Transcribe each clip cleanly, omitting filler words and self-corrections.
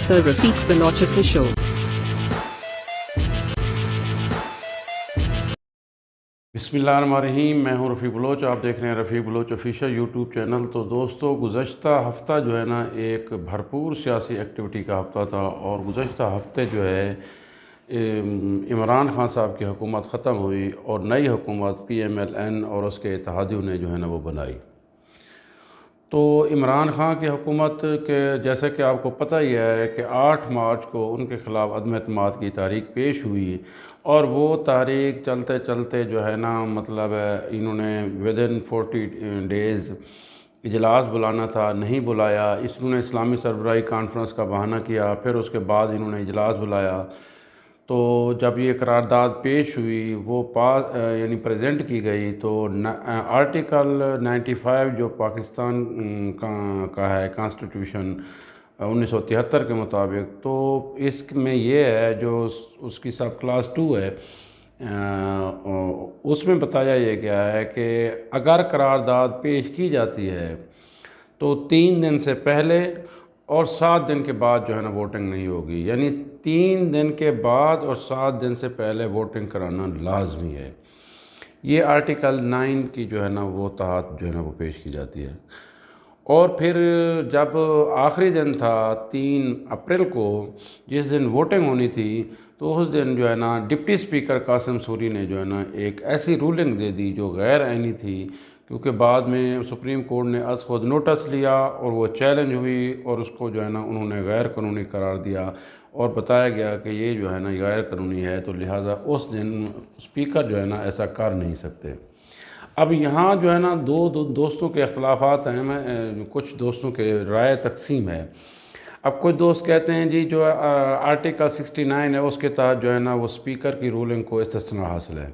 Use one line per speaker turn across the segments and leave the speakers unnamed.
Professor Rafiq Baloch Official.
बिस्मिल्लाहिर्रहमानिर्रहीम। मैं हूं रफ़ीक बलोच। आप देख रहे हैं रफ़ीक बलोच ऑफिशियल यूट्यूब चैनल। तो दोस्तों, गुज़श्ता हफ़्ता जो है ना एक भरपूर सियासी एक्टिविटी का हफ़्ता था और गुज़श्ता हफ़्ते जो है इमरान खान साहब की हुकूमत ख़त्म हुई और नई हुकूमत PMLN और उसके इत्तेहादियों ने जो है ना वो बनाई। तो इमरान खान की हुकूमत के जैसे कि आपको पता ही है कि 8 मार्च को उनके ख़िलाफ़ अदम एतमाद की तारीख पेश हुई और वो तारीख चलते चलते जो है ना मतलब इन्होंने विदिन 40 डेज़ इजलास बुलाना था, नहीं बुलाया। इन्होंने इस्लामी सरबराही कॉन्फ्रेंस का बहाना किया, फिर उसके बाद इन्होंने इजलास बुलाया। तो जब ये करारदाद पेश हुई वो यानी प्रेजेंट की गई तो आर्टिकल 95 जो पाकिस्तान का है कॉन्स्टिट्यूशन 1973 के मुताबिक, तो इसमें ये है जो उसकी सब क्लास 2 है, उसमें बताया ये गया है कि अगर करारदाद पेश की जाती है तो 3 दिन से पहले और 7 दिन के बाद जो है ना वोटिंग नहीं होगी। यानी 3 दिन के बाद और 7 दिन से पहले वोटिंग कराना लाजमी है। ये आर्टिकल 9 की जो है ना वो तहत जो है ना वो पेश की जाती है। और फिर जब आखिरी दिन था 3 अप्रैल को, जिस दिन वोटिंग होनी थी, तो उस दिन जो है ना डिप्टी स्पीकर कासिम सूरी ने जो है ना एक ऐसी रूलिंग दे दी जो गैर आइनी थी, क्योंकि बाद में सुप्रीम कोर्ट ने अज़ खुद नोटिस लिया और वो चैलेंज हुई और उसको जो है ना उन्होंने गैर कानूनी करार दिया और बताया गया कि ये जो है ना गैर कानूनी है, तो लिहाजा उस दिन स्पीकर जो है ना ऐसा कर नहीं सकते। अब यहाँ जो है ना दो दोस्तों के अख्तिलाफ़ात हैं, मैं कुछ दोस्तों के राय तकसीम है। अब कुछ दोस्त कहते हैं जी जो आर्टिकल 69 है उसके तहत जो है ना वो स्पीकर की रूलिंग को इस्तिस्ना हासिल है,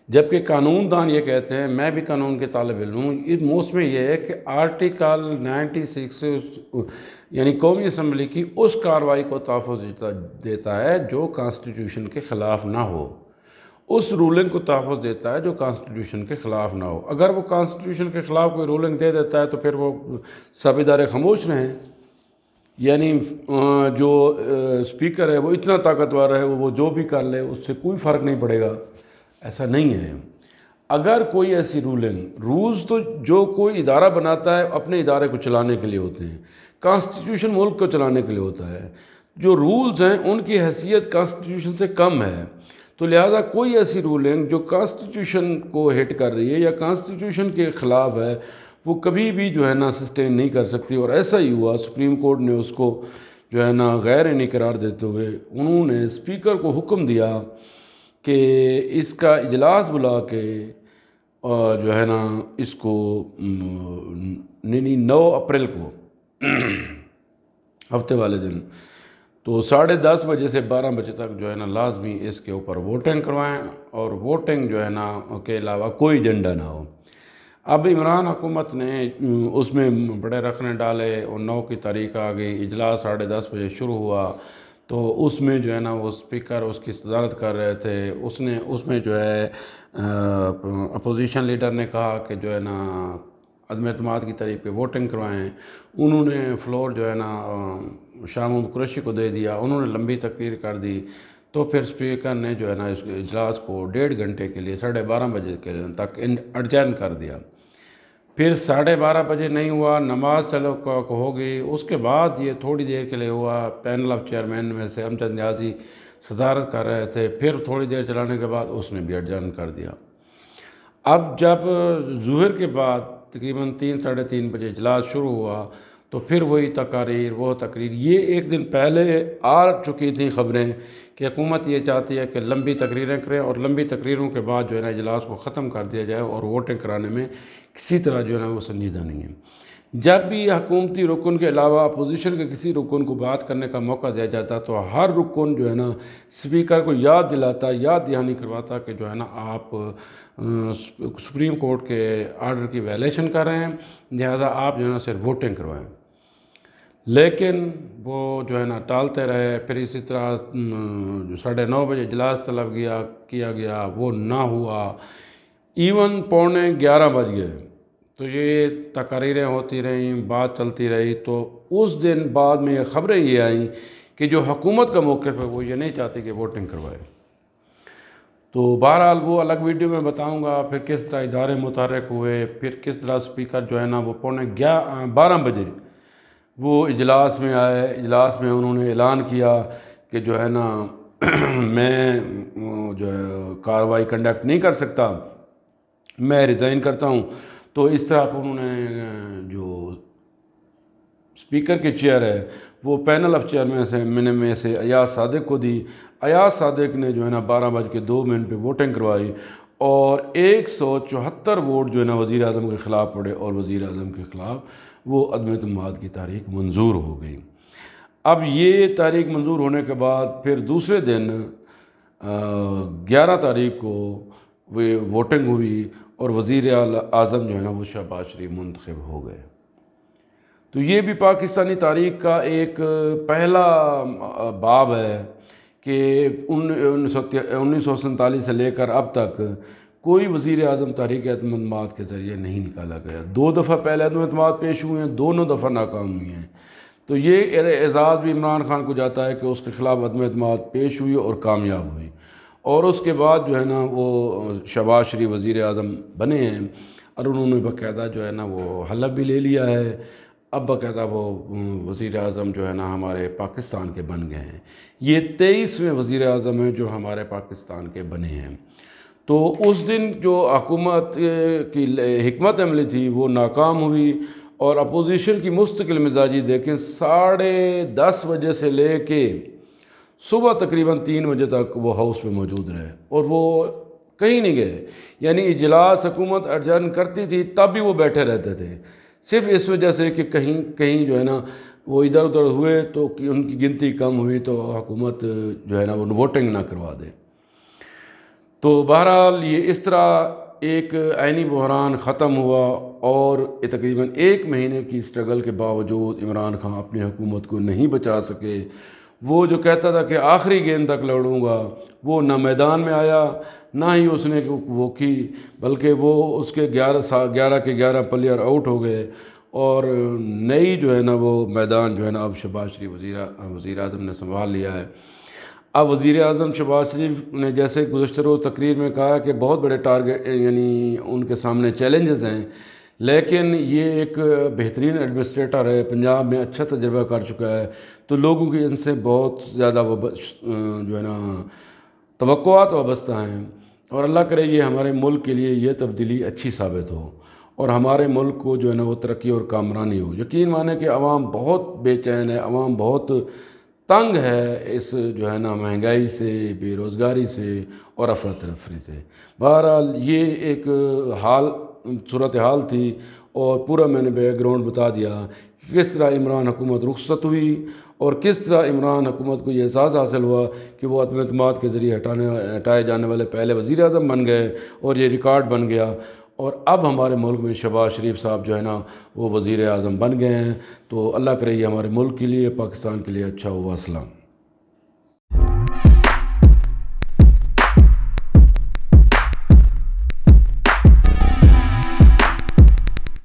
जबकि कानून दान ये कहते हैं, मैं भी कानून के तालिब इल्म हूँ, इस मौसम में ये है कि आर्टिकल 96 यानी कौमी असम्बली की उस कार्रवाई को तहफ़्फ़ुज़ देता है जो कॉन्स्टिट्यूशन के ख़िलाफ़ ना हो, उस रूलिंग को तहफ़्फ़ुज़ देता है जो कॉन्स्टिट्यूशन के ख़िलाफ़ ना हो। अगर वो कॉन्स्टिट्यूशन के ख़िलाफ़ कोई रूलिंग दे देता है तो फिर वो सब इदारे खामोश रहें। यानी जो स्पीकर है वो इतना ताकतवर है, वो जो भी कर ले उससे कोई फ़र्क नहीं पड़ेगा, ऐसा नहीं है। अगर कोई ऐसी रूल्स तो जो कोई इदारा बनाता है अपने इदारे को चलाने के लिए होते हैं, कॉन्स्टिट्यूशन मुल्क को चलाने के लिए होता है। जो रूल्स हैं उनकी हैसियत कॉन्स्टिट्यूशन से कम है, तो लिहाजा कोई ऐसी रूलिंग जो कॉन्स्टिट्यूशन को हिट कर रही है या कॉन्स्टिट्यूशन के ख़िलाफ़ है वो कभी भी जो है ना सस्टेन नहीं कर सकती। और ऐसा ही हुआ, सुप्रीम कोर्ट ने उसको जो है ना गैर आइनी करार देते हुए उन्होंने स्पीकर को हुक्म दिया कि इसका इजलास बुला के और जो है ना इसको 9 अप्रैल को हफ्ते वाले दिन तो 10:30 बजे से 12 बजे तक जो है ना लाजमी इसके ऊपर वोटिंग करवाएं और वोटिंग जो है ना के अलावा कोई एजेंडा ना हो। अब इमरान हुकूमत ने उसमें बड़े रखने डाले और 9 की तारीख आ गई, इजलास 10:30 बजे शुरू हुआ। तो उसमें जो है ना वो स्पीकर उसकी सदारत कर रहे थे, उसमें जो है अपोजिशन लीडर ने कहा कि जो है ना अदम एतमाद की तारीख पे वोटिंग करवाएं। उन्होंने फ्लोर जो है ना शाह महमूद कुरैशी को दे दिया, उन्होंने लंबी तकरीर कर दी। तो फिर स्पीकर ने जो है ना इस इजलास को 1.5 घंटे के लिए 12:30 बजे के तक एडजर्न कर दिया। फिर 12:30 बजे नहीं हुआ, नमाज चलो होगी, उसके बाद ये थोड़ी देर के लिए हुआ। पैनल ऑफ चेयरमैन में से अमजद न्याजी सदारत कर रहे थे, फिर थोड़ी देर चलाने के बाद उसने भी एडजर्न कर दिया। अब जब ज़ुहर के बाद तकरीबन 3-3:30 बजे इजलास शुरू हुआ तो फिर वही तकरीर ये एक दिन पहले आ चुकी थी खबरें कि हुकूमत ये चाहती है कि लंबी तकरीरें करें और लंबी तकरीरों के बाद जो है ना इजलास को ख़त्म कर दिया जाए और वोटिंग कराने में किसी तरह जो है ना वो संजीदा नहीं है। जब भी हुकूमती रुकन के अलावा अपोजिशन के किसी रुकन को बात करने का मौका दिया जाता तो हर रुकन जो है ना स्पीकर को याद दिलाता, याद दहानी करवाता कि जो है ना आप सुप्रीम कोर्ट के आर्डर की वायलेशन कर रहे हैं, लिहाजा आप जो है ना सिर्फ वोटिंग करवाएं। लेकिन वो जो है ना टालते रहे। फिर इसी तरह जो 9:30 बजे इजलास तलब किया गया, वो ना हुआ। इवन 11:15 बज गए تو یہ تقریریں ہوتی رہیں، بات چلتی رہی، تو اس دن بعد میں یہ خبریں یہ آئیں کہ جو حکومت کا موقف ہے وہ یہ نہیں چاہتی کہ ووٹنگ کروائے۔ تو بہرحال وہ الگ ویڈیو میں بتاؤں گا، پھر کس طرح ادارے متحرک ہوئے، پھر کس طرح اسپیکر جو ہے نا وہ 12 بجے وہ اجلاس میں آئے۔ اجلاس میں انہوں نے اعلان کیا کہ جو ہے نا میں جو ہے کارروائی کنڈکٹ نہیں کر سکتا، میں ریزائن کرتا ہوں۔ تو اس طرح انہوں نے جو اسپیکر کی چیئر ہے وہ پینل آف چیئرمین میں سے ایاز صادق کو دی۔ ایاز صادق نے جو ہے نا 12:02 پہ ووٹنگ کروائی اور 174 ووٹ جو ہے نا وزیر اعظم کے خلاف پڑے اور وزیر اعظم کے خلاف وہ عدم اعتماد کی تحریک منظور ہو گئی۔ اب یہ تحریک منظور ہونے کے بعد پھر دوسرے دن 11 تاریخ کو وہ ووٹنگ ہوئی اور وزیر اعظم جو ہے نا وہ شہباز شریف منتخب ہو گئے۔ تو یہ بھی پاکستانی تاریخ کا ایک پہلا باب ہے کہ 1947 سے لے کر اب تک کوئی وزیر اعظم تحریک عدم اعتماد کے ذریعے نہیں نکالا گیا۔ 2 دفعہ پہلے عدم اعتماد پیش ہوئے ہیں، دونوں دفعہ ناکام ہوئی ہیں۔ تو یہ اعزاز بھی عمران خان کو جاتا ہے کہ اس کے خلاف عدم اعتماد پیش ہوئی اور کامیاب ہوئی، اور اس کے بعد جو ہے نا وہ شہباز شریف وزیر اعظم بنے ہیں اور انہوں نے باقاعدہ جو ہے نا وہ حلف بھی لے لیا ہے۔ اب باقاعدہ وہ وزیر اعظم جو ہے نا ہمارے پاکستان کے بن گئے ہیں۔ یہ 23ویں وزیر اعظم ہیں جو ہمارے پاکستان کے بنے ہیں۔ تو اس دن جو حکومت کی حکمت عملی تھی وہ ناکام ہوئی اور اپوزیشن کی مستقل مزاجی دیکھیں 10:30 بجے سے لے کے صبح تقریباً 3 بجے تک وہ ہاؤس میں موجود رہے اور وہ کہیں نہیں گئے۔ یعنی اجلاس حکومت ایڈجرن کرتی تھی تب بھی وہ بیٹھے رہتے تھے، صرف اس وجہ سے کہ کہیں جو ہے نا وہ ادھر ادھر ہوئے تو ان کی گنتی کم ہوئی تو حکومت جو ہے نا وہ ووٹنگ نہ کروا دے۔ تو بہرحال یہ اس طرح ایک عینی بحران ختم ہوا اور تقریباً 1 مہینے کی اسٹرگل کے باوجود عمران خان اپنی حکومت کو نہیں بچا سکے۔ وہ جو کہتا تھا کہ آخری گیند تک لڑوں گا، وہ نہ میدان میں آیا نہ ہی اس نے وہ کی، بلکہ وہ اس کے 11 کے 11 پلیئر آؤٹ ہو گئے اور نئی جو ہے نا وہ میدان جو ہے نا اب شہباز شریف وزیر اعظم نے سنبھال لیا ہے۔ اب وزیر اعظم شہباز شریف نے جیسے گزشتہ روز تقریر میں کہا کہ بہت بڑے ٹارگیٹ یعنی ان کے سامنے چیلنجز ہیں، لیکن یہ ایک بہترین ایڈمنسٹریٹر ہے، پنجاب میں اچھا تجربہ کر چکا ہے، تو لوگوں کی ان سے بہت زیادہ جو ہے نا توقعات وابستہ ہیں، اور اللہ کرے یہ ہمارے ملک کے لیے یہ تبدیلی اچھی ثابت ہو اور ہمارے ملک کو جو ہے نا وہ ترقی اور کامرانی ہو۔ یقین مانیں کہ عوام بہت بے چین ہے، عوام بہت تنگ ہے اس جو ہے نا مہنگائی سے، بے روزگاری سے اور افراتفری سے۔ بہرحال یہ ایک صورتحال تھی اور پورا میں نے بیک گراؤنڈ بتا دیا کہ کس طرح عمران حکومت رخصت ہوئی اور کس طرح عمران حکومت کو یہ احساس حاصل ہوا کہ وہ عدم اعتماد کے ذریعے ہٹائے جانے والے پہلے وزیر اعظم بن گئے اور یہ ریکارڈ بن گیا، اور اب ہمارے ملک میں شہباز شریف صاحب جو ہے نا وہ وزیر اعظم بن گئے ہیں۔ تو اللہ کرے یہ ہمارے ملک کے لیے، پاکستان کے لیے اچھا ہوا۔ السلام۔